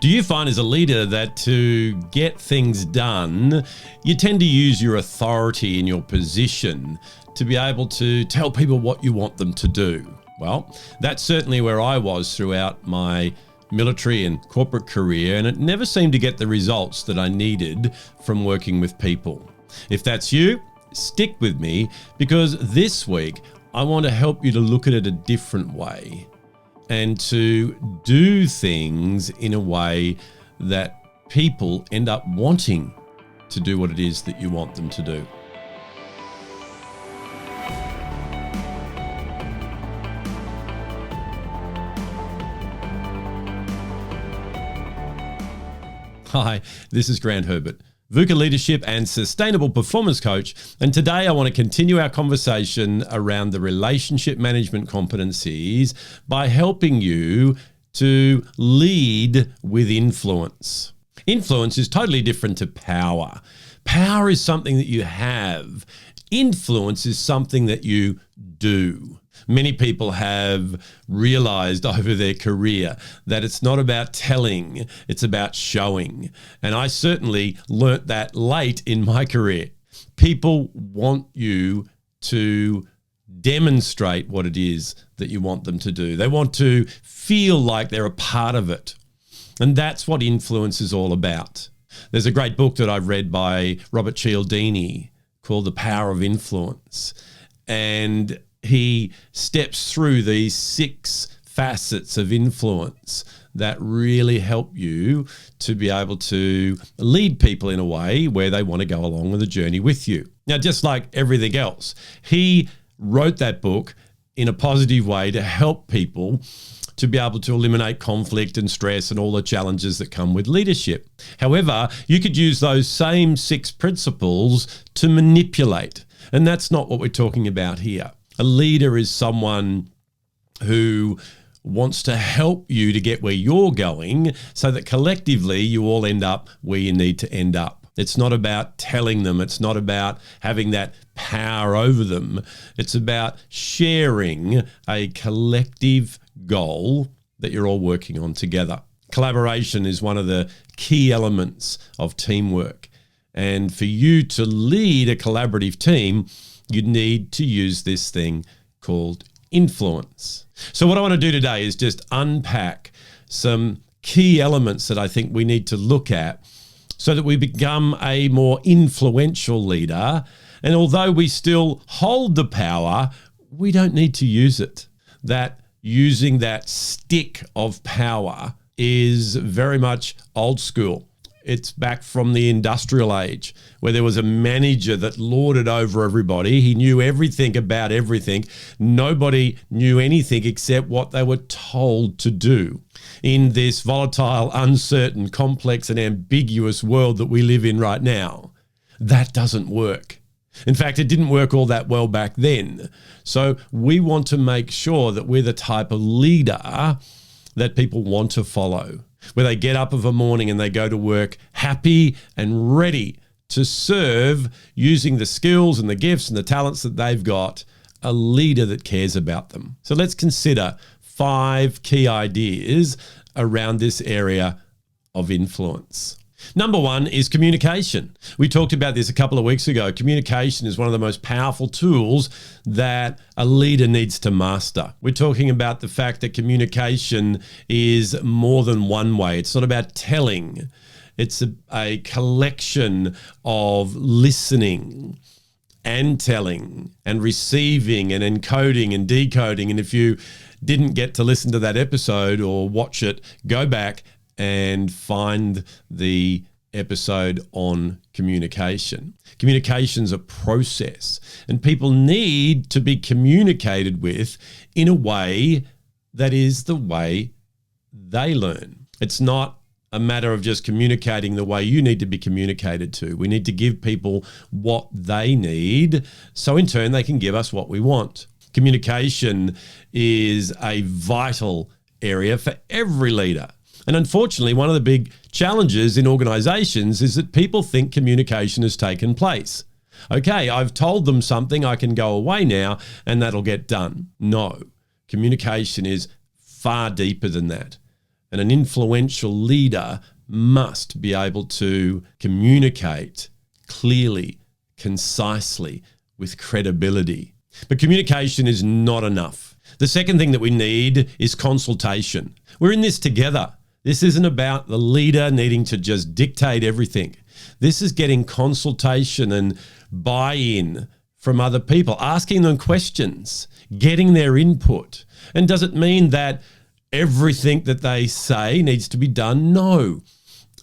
Do you find as a leader that to get things done, you tend to use your authority in your position to be able to tell people what you want them to do? Well, that's certainly where I was throughout my military and corporate career, and it never seemed to get the results that I needed from working with people. If that's you, stick with me, because this week I want to help you to look at it a different way and to do things in a way that people end up wanting to do what it is that you want them to do. Hi, this is Grant Herbert, VUCA Leadership and Sustainable Performance Coach, and today I want to continue our conversation around the relationship management competencies by helping you to lead with influence. Influence is totally different to power. Power is something that you have. Influence is something that you do. Many people have realized over their career that it's not about telling, it's about showing. And I certainly learnt that late in my career. People want you to demonstrate what it is that you want them to do. They want to feel like they're a part of it. And that's what influence is all about. There's a great book that I've read by Robert Cialdini called The Power of Influence. And he steps through these 6 facets of influence that really help you to be able to lead people in a way where they want to go along with the journey with you. Now, just like everything else, he wrote that book in a positive way to help people to be able to eliminate conflict and stress and all the challenges that come with leadership. However, you could use those same 6 principles to manipulate, and that's not what we're talking about here. A leader is someone who wants to help you to get where you're going so that collectively you all end up where you need to end up. It's not about telling them. It's not about having that power over them. It's about sharing a collective goal that you're all working on together. Collaboration is one of the key elements of teamwork. And for you to lead a collaborative team, you need to use this thing called influence. So what I want to do today is just unpack some key elements that I think we need to look at so that we become a more influential leader. And although we still hold the power, we don't need to use it. That using that stick of power is very much old school. It's back from the industrial age where there was a manager that lorded over everybody. He knew everything about everything. Nobody knew anything except what they were told to do. In this volatile, uncertain, complex, and ambiguous world that we live in right now, that doesn't work. In fact, it didn't work all that well back then. So we want to make sure that we're the type of leader that people want to follow, where they get up of a morning and they go to work happy and ready to serve using the skills and the gifts and the talents that they've got, a leader that cares about them. So let's consider 5 key ideas around this area of influence. Number 1 is communication. We talked about this a couple of weeks ago. Communication is one of the most powerful tools that a leader needs to master. We're talking about the fact that communication is more than one way. It's not about telling. It's a collection of listening and telling and receiving and encoding and decoding. And if you didn't get to listen to that episode or watch it, go back and find the episode on communication. Communication's a process, and people need to be communicated with in a way that is the way they learn. It's not a matter of just communicating the way you need to be communicated to. We need to give people what they need, so in turn they can give us what we want. Communication is a vital area for every leader. And unfortunately, one of the big challenges in organizations is that people think communication has taken place. Okay, I've told them something, I can go away now and that'll get done. No, communication is far deeper than that. And an influential leader must be able to communicate clearly, concisely, with credibility. But communication is not enough. The second thing that we need is consultation. We're in this together. This isn't about the leader needing to just dictate everything. This is getting consultation and buy-in from other people, asking them questions, getting their input. And does it mean that everything that they say needs to be done? No.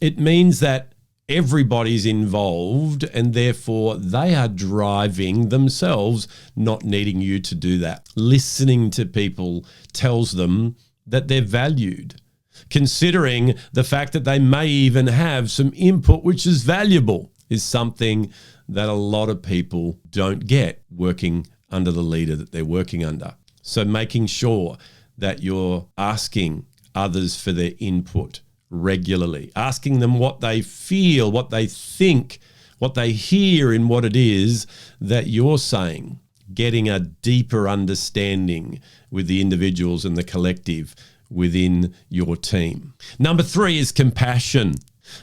It means that everybody's involved and therefore they are driving themselves, not needing you to do that. Listening to people tells them that they're valued, considering the fact that they may even have some input which is valuable is something that a lot of people don't get working under the leader that they're working under. So making sure that you're asking others for their input regularly, asking them what they feel, what they think, what they hear in what it is that you're saying, getting a deeper understanding with the individuals and the collective within your team. Number 3 is compassion.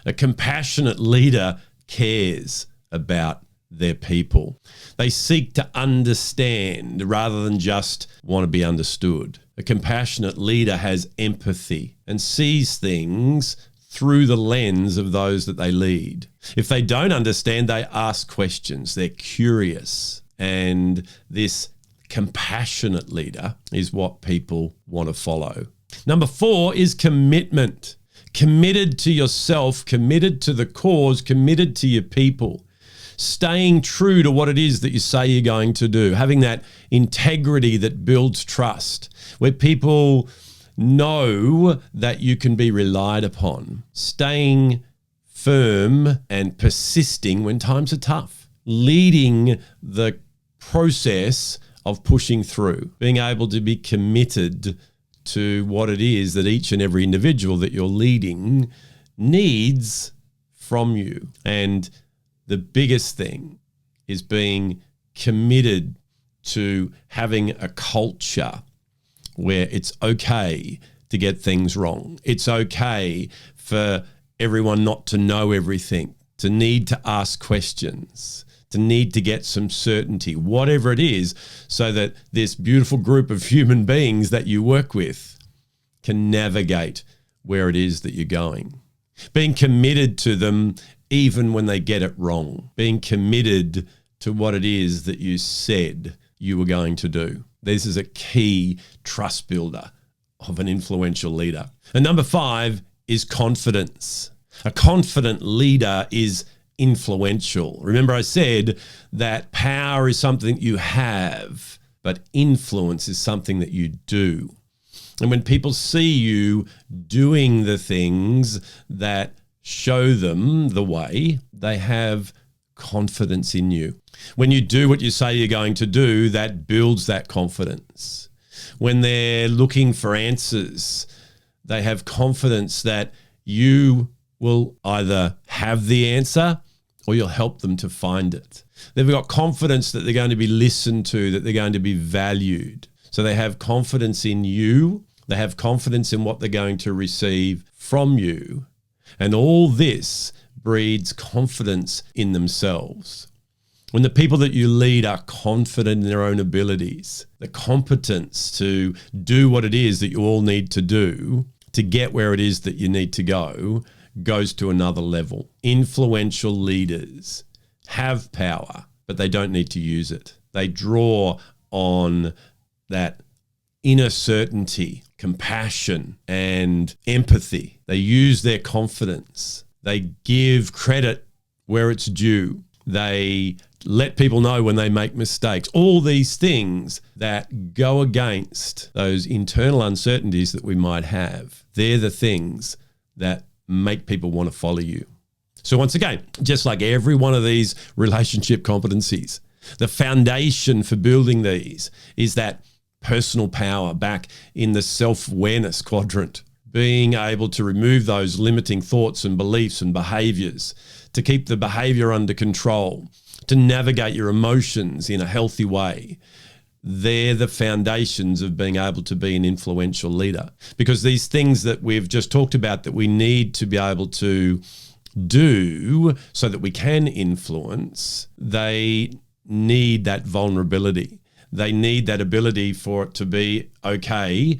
A compassionate leader cares about their people. They seek to understand rather than just want to be understood. A compassionate leader has empathy and sees things through the lens of those that they lead. If they don't understand, they ask questions. They're curious. And this compassionate leader is what people want to follow. Number 4 is commitment. Committed to yourself, committed to the cause, committed to your people. Staying true to what it is that you say you're going to do, having that integrity that builds trust, where people know that you can be relied upon, staying firm and persisting when times are tough, leading the process of pushing through, being able to be committed to what it is that each and every individual that you're leading needs from you. And the biggest thing is being committed to having a culture where it's okay to get things wrong. It's okay for everyone not to know everything, to need to ask questions, to need to get some certainty, whatever it is, so that this beautiful group of human beings that you work with can navigate where it is that you're going. Being committed to them even when they get it wrong. Being committed to what it is that you said you were going to do. This is a key trust builder of an influential leader. And number 5 is confidence. A confident leader is influential. Remember, I said that power is something you have, but influence is something that you do. And when people see you doing the things that show them the way, they have confidence in you. When you do what you say you're going to do, that builds that confidence. When they're looking for answers, they have confidence that you will either have the answer or you'll help them to find it. They've got confidence that they're going to be listened to, that they're going to be valued. So they have confidence in you. They have confidence in what they're going to receive from you. And all this breeds confidence in themselves. When the people that you lead are confident in their own abilities, the competence to do what it is that you all need to do to get where it is that you need to go goes to another level. Influential leaders have power, but they don't need to use it. They draw on that inner certainty, compassion, and empathy. They use their confidence. They give credit where it's due. They let people know when they make mistakes. All these things that go against those internal uncertainties that we might have. They're the things that make people want to follow you. So once again, just like every one of these relationship competencies, the foundation for building these is that personal power back in the self-awareness quadrant, being able to remove those limiting thoughts and beliefs and behaviors, to keep the behavior under control, to navigate your emotions in a healthy way. they're the foundations of being able to be an influential leader. Because these things that we've just talked about that we need to be able to do so that we can influence, they need that vulnerability. They need that ability for it to be okay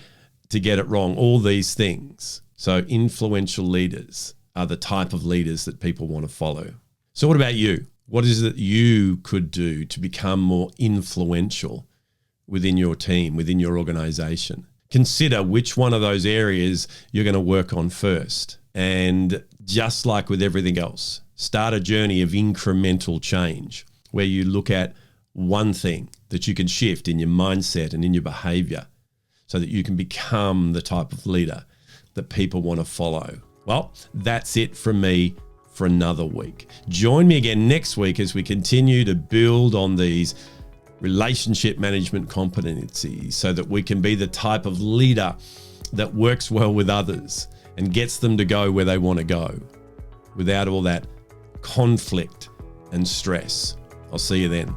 to get it wrong, all these things. So influential leaders are the type of leaders that people want to follow. So what about you? What is it that you could do to become more influential within your team, within your organization? Consider which one of those areas you're going to work on first. And just like with everything else, start a journey of incremental change where you look at one thing that you can shift in your mindset and in your behavior so that you can become the type of leader that people want to follow. Well, that's it from me for another week. Join me again next week as we continue to build on these relationship management competencies so that we can be the type of leader that works well with others and gets them to go where they want to go without all that conflict and stress. I'll see you then.